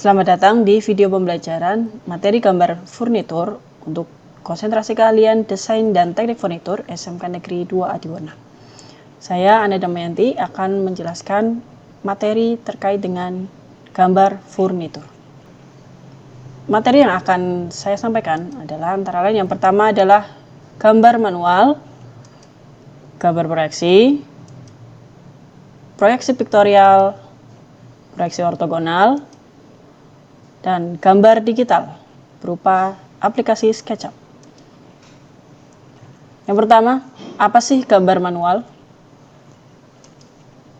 Selamat datang di video pembelajaran materi gambar furnitur untuk konsentrasi keahlian desain dan teknik furnitur SMK Negeri 2 Adiwana. Saya Ana Damayanti akan menjelaskan materi terkait dengan gambar furnitur. Materi yang akan saya sampaikan adalah antara lain yang pertama adalah gambar manual, gambar proyeksi, proyeksi piktorial, proyeksi ortogonal, dan gambar digital berupa aplikasi SketchUp. Yang pertama, apa sih gambar manual?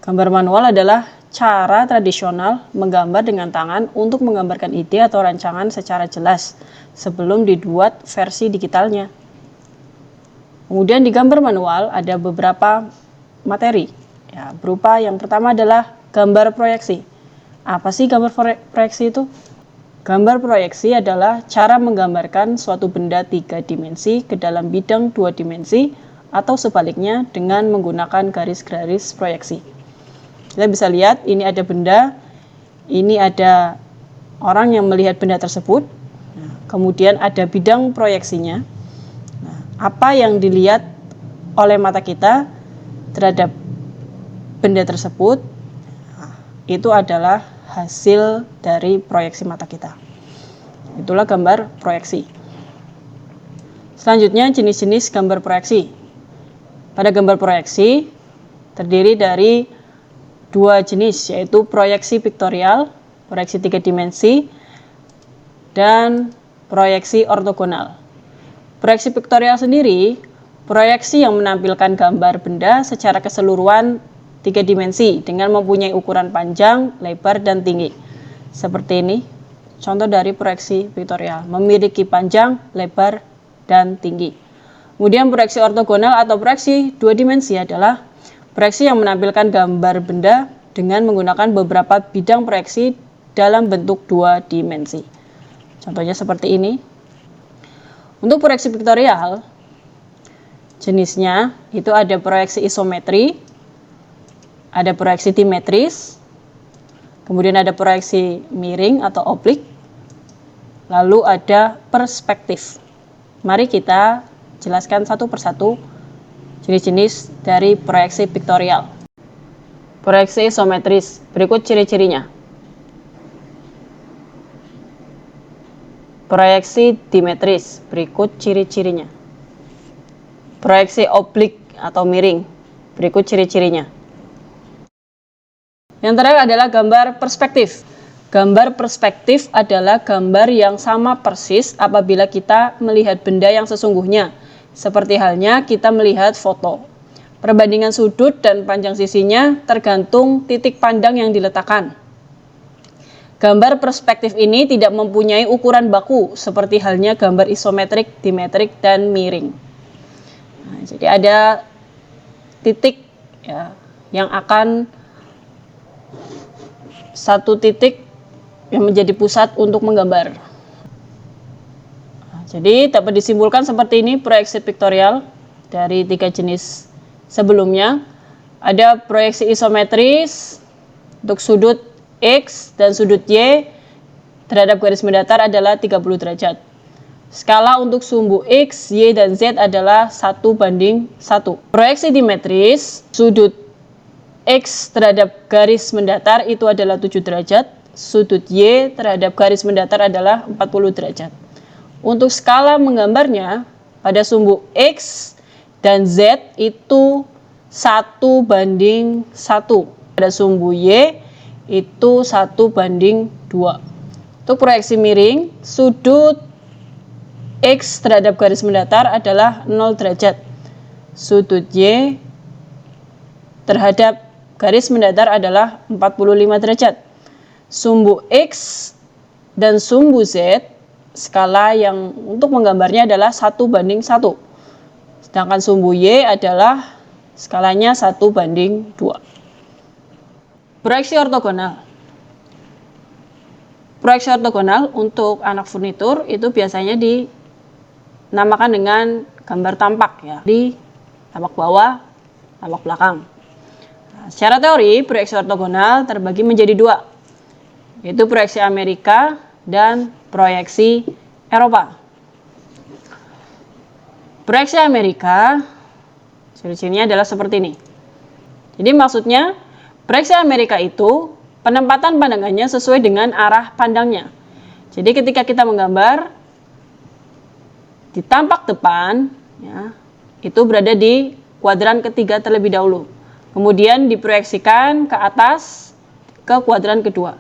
Gambar manual adalah cara tradisional menggambar dengan tangan untuk menggambarkan ide atau rancangan secara jelas sebelum dibuat versi digitalnya. Kemudian di gambar manual ada beberapa materi, berupa yang pertama adalah gambar proyeksi. Apa sih gambar proyeksi itu? Gambar proyeksi adalah cara menggambarkan suatu benda 3 dimensi ke dalam bidang 2 dimensi atau sebaliknya dengan menggunakan garis-garis proyeksi. Kita bisa lihat ini ada benda, ini ada orang yang melihat benda tersebut, kemudian ada bidang proyeksinya. Apa yang dilihat oleh mata kita terhadap benda tersebut, itu adalah hasil dari proyeksi mata kita. Itulah gambar proyeksi. Selanjutnya jenis-jenis gambar proyeksi. Pada gambar proyeksi terdiri dari 2 jenis, yaitu proyeksi piktorial, proyeksi 3 dimensi, dan proyeksi ortogonal. Proyeksi piktorial sendiri, proyeksi yang menampilkan gambar benda secara keseluruhan 3 dimensi dengan mempunyai ukuran panjang, lebar, dan tinggi. Seperti ini, contoh dari proyeksi piktorial, memiliki panjang, lebar, dan tinggi. Kemudian proyeksi ortogonal atau proyeksi 2 dimensi adalah proyeksi yang menampilkan gambar benda dengan menggunakan beberapa bidang proyeksi dalam bentuk 2 dimensi. Contohnya seperti ini. Untuk proyeksi piktorial, jenisnya itu ada proyeksi isometri, ada proyeksi dimetris, kemudian ada proyeksi miring atau oblik, lalu ada perspektif. Mari kita jelaskan satu persatu jenis-jenis dari proyeksi piktorial. Proyeksi isometris, berikut ciri-cirinya. Proyeksi dimetris, berikut ciri-cirinya. Proyeksi oblik atau miring, berikut ciri-cirinya. Yang terakhir adalah gambar perspektif. Gambar perspektif adalah gambar yang sama persis apabila kita melihat benda yang sesungguhnya, seperti halnya kita melihat foto. Perbandingan sudut dan panjang sisinya tergantung titik pandang yang diletakkan. Gambar perspektif ini tidak mempunyai ukuran baku, seperti halnya gambar isometrik, dimetrik, dan miring. Jadi ada titik yang akan satu titik yang menjadi pusat untuk menggambar. Jadi dapat disimpulkan seperti ini proyeksi piktorial dari 3 jenis sebelumnya. Ada proyeksi isometris untuk sudut X dan sudut Y terhadap garis mendatar adalah 30 derajat. Skala untuk sumbu X, Y, dan Z adalah 1:1. Proyeksi dimetris, sudut X terhadap garis mendatar itu adalah 7 derajat, sudut Y terhadap garis mendatar adalah 40 derajat. Untuk skala menggambarnya, pada sumbu X dan Z itu 1:1. Pada sumbu Y itu 1:2. Untuk proyeksi miring, sudut X terhadap garis mendatar adalah 0 derajat. Sudut Y terhadap garis mendatar adalah 45 derajat. Sumbu X dan sumbu Z, skala yang untuk menggambarnya adalah 1:1. Sedangkan sumbu Y adalah skalanya 1:2. Proyeksi ortogonal. Proyeksi ortogonal untuk anak furnitur itu biasanya dinamakan dengan gambar tampak di tampak bawah, tampak belakang. Secara teori, proyeksi ortogonal terbagi menjadi 2. yaitu proyeksi Amerika dan proyeksi Eropa. Proyeksi Amerika, ciri-cirinya adalah seperti ini. Jadi maksudnya, proyeksi Amerika itu penempatan pandangannya sesuai dengan arah pandangnya. Jadi ketika kita menggambar, di tampak depan, ya, itu berada di kuadran ketiga terlebih dahulu. Kemudian diproyeksikan ke atas ke kuadran kedua.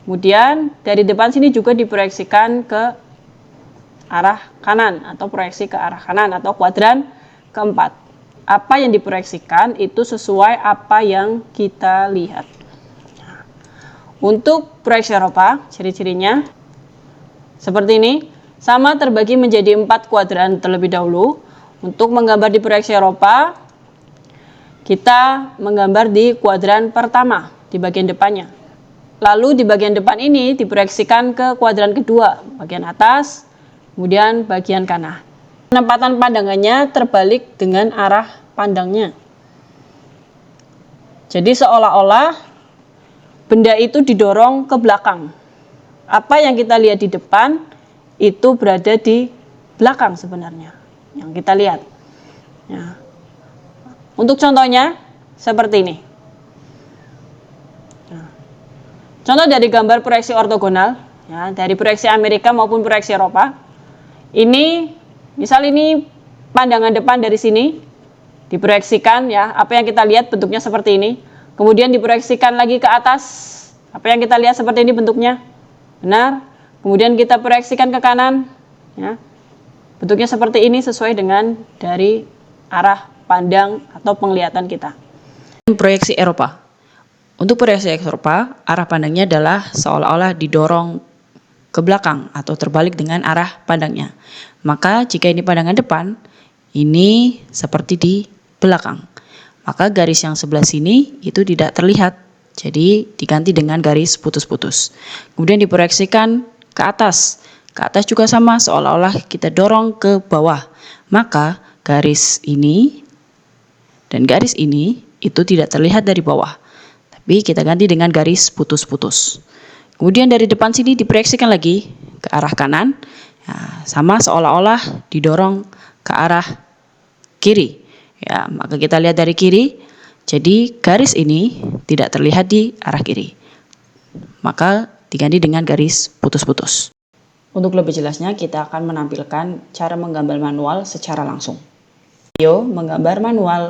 Kemudian dari depan sini juga diproyeksikan ke arah kanan atau proyeksi ke arah kanan atau kuadran keempat. Apa yang diproyeksikan itu sesuai apa yang kita lihat. Untuk proyeksi Eropa, ciri-cirinya seperti ini. Sama terbagi menjadi 4 kuadran terlebih dahulu. Untuk menggambar di proyeksi Eropa, kita menggambar di kuadran pertama, di bagian depannya. Lalu di bagian depan ini diproyeksikan ke kuadran kedua, bagian atas, kemudian bagian kanan. Penempatan pandangannya terbalik dengan arah pandangnya. Jadi seolah-olah benda itu didorong ke belakang. Apa yang kita lihat di depan itu berada di belakang sebenarnya, yang kita lihat. Ya. Untuk contohnya seperti ini. Contoh dari gambar proyeksi ortogonal, ya, dari proyeksi Amerika maupun proyeksi Eropa. Ini, misal ini pandangan depan dari sini, diproyeksikan, ya, apa yang kita lihat bentuknya seperti ini. Kemudian diproyeksikan lagi ke atas, apa yang kita lihat seperti ini bentuknya, benar. Kemudian kita proyeksikan ke kanan, ya, bentuknya seperti ini sesuai dengan dari arah pandang atau penglihatan kita. Proyeksi Eropa. Untuk proyeksi Eropa, arah pandangnya adalah seolah-olah didorong ke belakang atau terbalik dengan arah pandangnya. Maka jika ini pandangan depan, ini seperti di belakang. Maka garis yang sebelah sini itu tidak terlihat. Jadi diganti dengan garis putus-putus. Kemudian diproyeksikan ke atas. Ke atas juga sama, seolah-olah kita dorong ke bawah. Maka garis ini dan garis ini itu tidak terlihat dari bawah. Tapi kita ganti dengan garis putus-putus. Kemudian dari depan sini diproyeksikan lagi ke arah kanan. Ya, sama seolah-olah didorong ke arah kiri. Ya, maka kita lihat dari kiri. Jadi garis ini tidak terlihat di arah kiri. Maka diganti dengan garis putus-putus. Untuk lebih jelasnya kita akan menampilkan cara menggambar manual secara langsung. Video menggambar manual.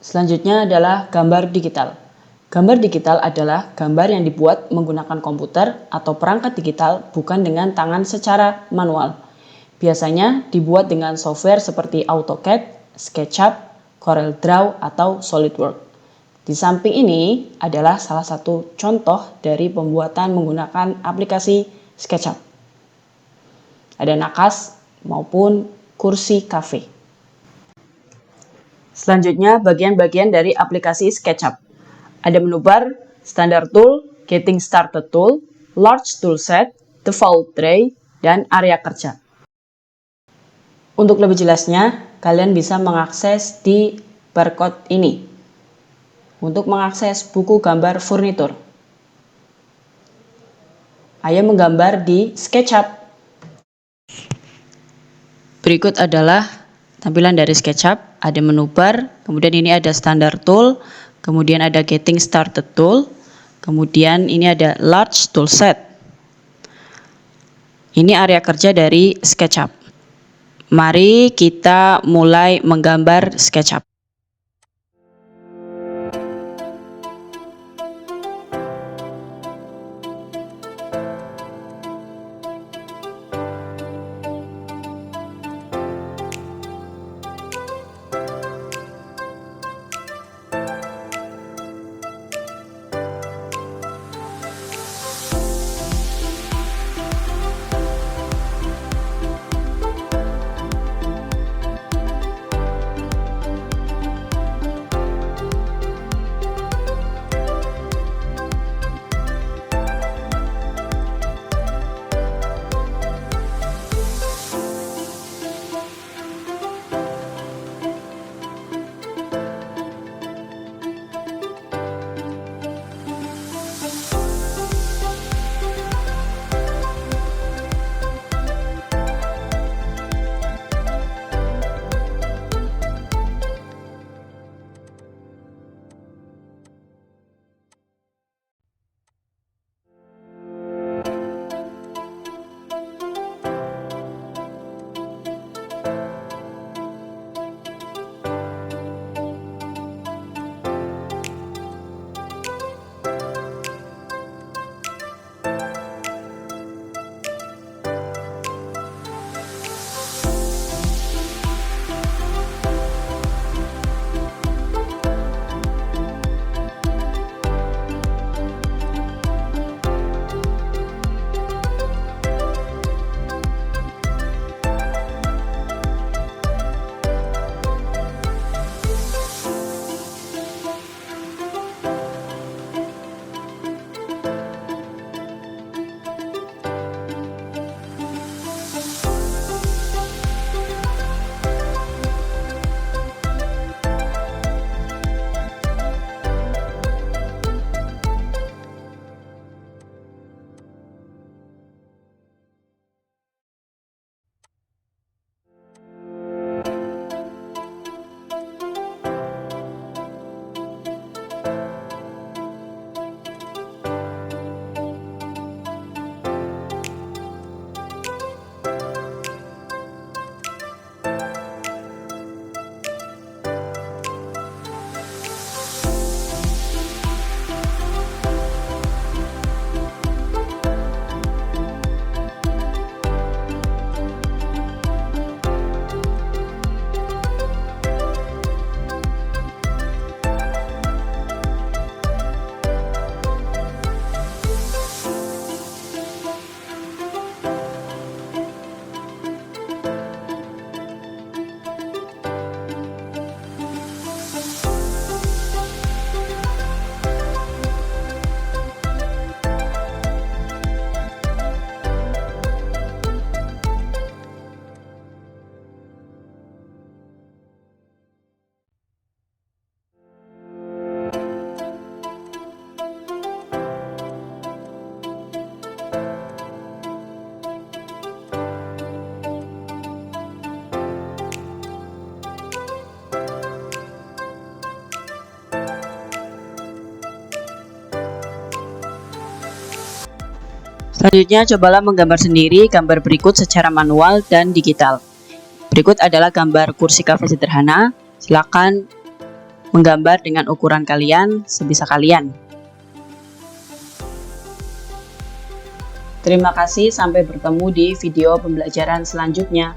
Selanjutnya adalah gambar digital. Gambar digital adalah gambar yang dibuat menggunakan komputer atau perangkat digital bukan dengan tangan secara manual. Biasanya dibuat dengan software seperti AutoCAD, SketchUp, CorelDRAW, atau SolidWorks. Di samping ini adalah salah satu contoh dari pembuatan menggunakan aplikasi SketchUp. Ada nakas maupun kursi kafe. Selanjutnya bagian-bagian dari aplikasi SketchUp. Ada menu bar, standard tool, getting started tool, large toolset, default tray, dan area kerja. Untuk lebih jelasnya, kalian bisa mengakses di barcode ini. Untuk mengakses buku gambar furnitur. Ayo menggambar di SketchUp. Berikut adalah tampilan dari SketchUp. Ada menu bar, kemudian ini ada standard tool, kemudian ada getting started tool, kemudian ini ada large toolset. Ini area kerja dari SketchUp. Mari kita mulai menggambar SketchUp. Selanjutnya, cobalah menggambar sendiri gambar berikut secara manual dan digital. Berikut adalah gambar kursi kafe sederhana. Silakan Menggambar dengan ukuran kalian sebisa kalian. Terima kasih, sampai bertemu di video pembelajaran selanjutnya.